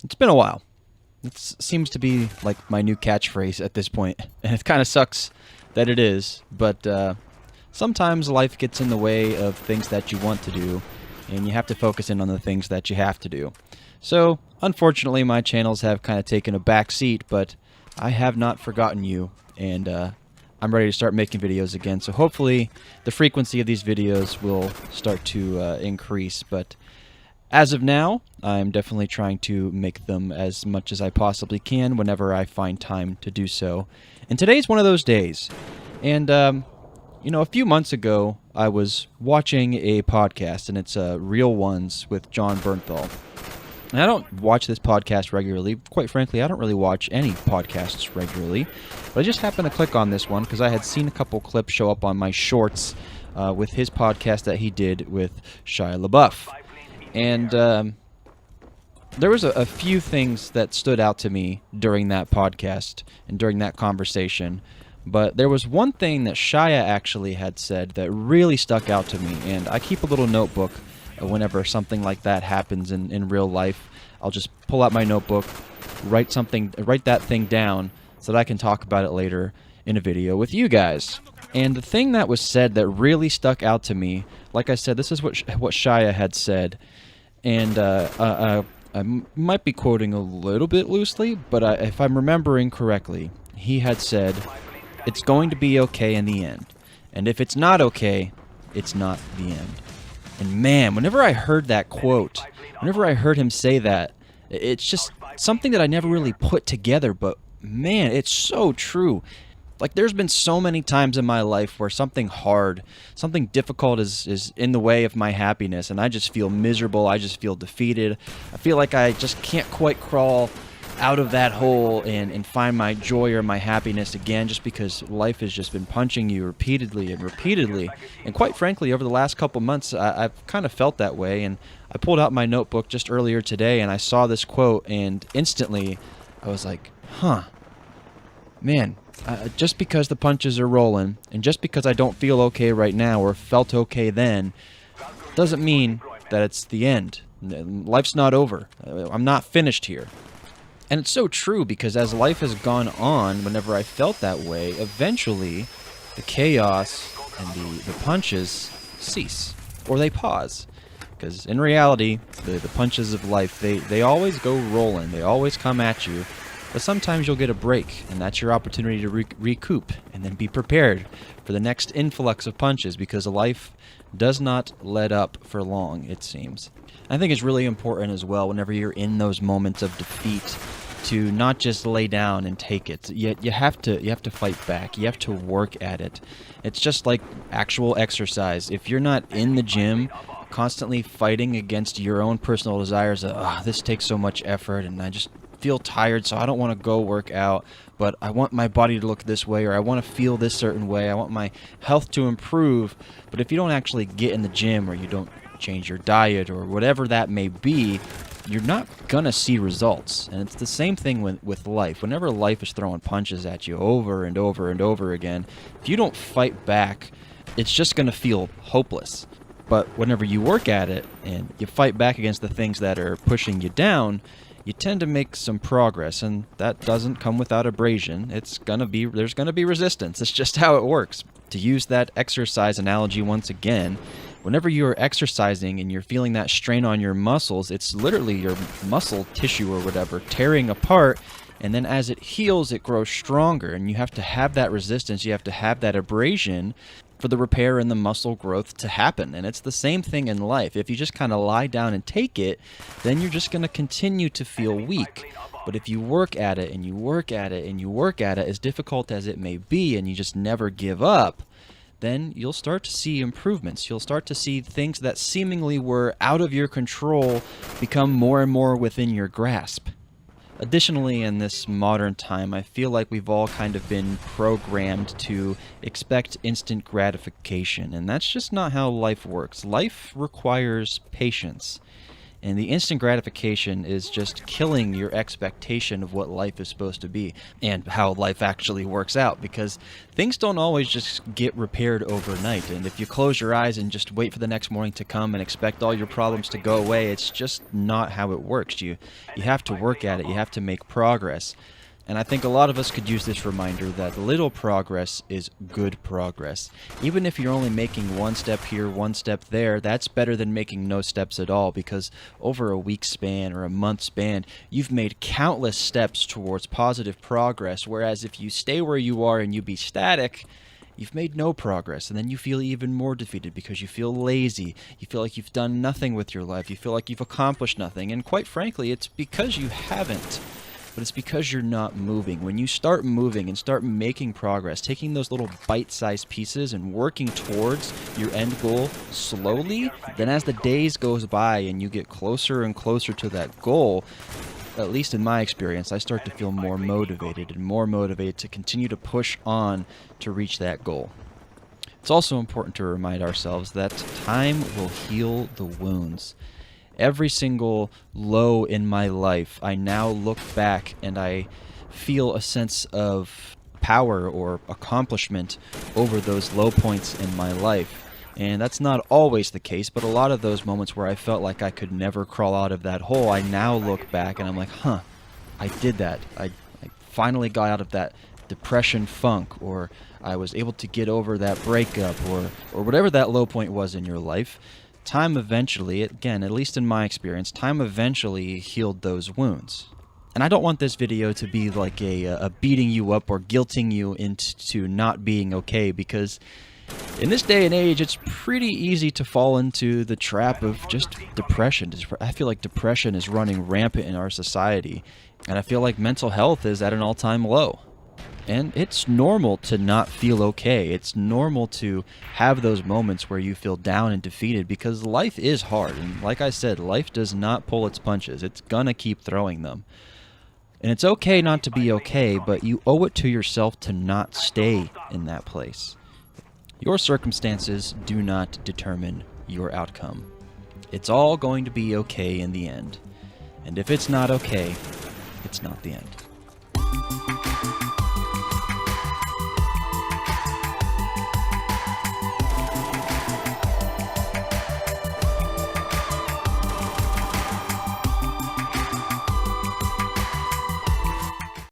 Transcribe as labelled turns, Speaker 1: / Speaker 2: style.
Speaker 1: It's been a while. It seems to be like my new catchphrase at this point, and it kind of sucks that it is, but sometimes life gets in the way of things that you want to do, and you have to focus in on the things that you have to do. So, unfortunately, my channels have kind of taken a back seat, but I have not forgotten you, and I'm ready to start making videos again, so hopefully the frequency of these videos will start to increase, but as of now, I'm definitely trying to make them as much as I possibly can whenever I find time to do so. And today's one of those days. And, a few months ago, I was watching a podcast, and it's Real Ones with John Bernthal. And I don't watch this podcast regularly. Quite frankly, I don't really watch any podcasts regularly. But I just happened to click on this one because I had seen a couple clips show up on my shorts with his podcast that he did with Shia LaBeouf. And there was a few things that stood out to me during that podcast and during that conversation. But there was one thing that Shia actually had said that really stuck out to me. And I keep a little notebook whenever something like that happens in real life. I'll just pull out my notebook, write that thing down so that I can talk about it later in a video with you guys. And the thing that was said that really stuck out to me, like I said, this is what Shia had said. And I might be quoting a little bit loosely, but if I'm remembering correctly, he had said, "It's going to be okay in the end. And if it's not okay, it's not the end." And man, whenever I heard that quote, whenever I heard him say that, it's just something that I never really put together, but man, it's so true. Like, there's been so many times in my life where something hard, something difficult is in the way of my happiness, and I just feel miserable, I just feel defeated. I feel like I just can't quite crawl out of that hole and find my joy or my happiness again, just because life has just been punching you repeatedly and repeatedly. And quite frankly, over the last couple months, I've kind of felt that way, and I pulled out my notebook just earlier today, and I saw this quote, and instantly I was like, man, just because the punches are rolling, and just because I don't feel okay right now or felt okay then, doesn't mean that it's the end. Life's not over. I'm not finished here. And it's so true, because as life has gone on, whenever I felt that way, eventually the chaos and the punches cease, or they pause. Because in reality, the punches of life, they always go rolling, they always come at you. But sometimes you'll get a break, and that's your opportunity to recoup and then be prepared for the next influx of punches, because life does not let up for long, it seems. I think it's really important as well, whenever you're in those moments of defeat, to not just lay down and take it. You have to fight back. You have to work at it. It's just like actual exercise. If you're not in the gym constantly fighting against your own personal desires, this takes so much effort, and I just feel tired, so I don't want to go work out, but I want my body to look this way, or I want to feel this certain way, I want my health to improve. But if you don't actually get in the gym, or you don't change your diet, or whatever that may be, you're not gonna see results. And it's the same thing with life. Whenever life is throwing punches at you over and over and over again, if you don't fight back, it's just gonna feel hopeless. But whenever you work at it and you fight back against the things that are pushing you down, you tend to make some progress, and that doesn't come without abrasion. There's gonna be resistance. It's just how it works. To use that exercise analogy once again, whenever you're exercising and you're feeling that strain on your muscles, it's literally your muscle tissue or whatever tearing apart, and then as it heals, it grows stronger, and you have to have that resistance, you have to have that abrasion for the repair and the muscle growth to happen. And it's the same thing in life. If you just kind of lie down and take it, then you're just going to continue to feel weak. But if you work at it and you work at it and you work at it, as difficult as it may be, and you just never give up, then you'll start to see improvements. You'll start to see things that seemingly were out of your control become more and more within your grasp. Additionally, in this modern time, I feel like we've all kind of been programmed to expect instant gratification, and that's just not how life works. Life requires patience. And the instant gratification is just killing your expectation of what life is supposed to be and how life actually works out, because things don't always just get repaired overnight. And if you close your eyes and just wait for the next morning to come and expect all your problems to go away, it's just not how it works. You have to work at it. You have to make progress. And I think a lot of us could use this reminder that little progress is good progress. Even if you're only making one step here, one step there, that's better than making no steps at all, because over a week span or a month span, you've made countless steps towards positive progress, whereas if you stay where you are and you be static, you've made no progress, and then you feel even more defeated because you feel lazy. You feel like you've done nothing with your life. You feel like you've accomplished nothing, and quite frankly, it's because you haven't. But it's because you're not moving. When you start moving and start making progress, taking those little bite-sized pieces and working towards your end goal slowly, then as the days goes by and you get closer and closer to that goal, at least in my experience, I start to feel more motivated to continue to push on to reach that goal. It's also important to remind ourselves that time will heal the wounds. Every single low in my life, I now look back and I feel a sense of power or accomplishment over those low points in my life. And that's not always the case, but a lot of those moments where I felt like I could never crawl out of that hole, I now look back and I'm like, I did that. I finally got out of that depression funk, or I was able to get over that breakup, or whatever that low point was in your life. Time eventually, again, at least in my experience, time eventually healed those wounds. And I don't want this video to be like a beating you up or guilting you into not being okay, because in this day and age, it's pretty easy to fall into the trap of just depression. I feel like depression is running rampant in our society, and I feel like mental health is at an all-time low. And it's normal to not feel okay. It's normal to have those moments where you feel down and defeated, because life is hard. And like I said, life does not pull its punches. It's gonna keep throwing them. And it's okay not to be okay, but you owe it to yourself to not stay in that place. Your circumstances do not determine your outcome. It's all going to be okay in the end. And if it's not okay, it's not the end.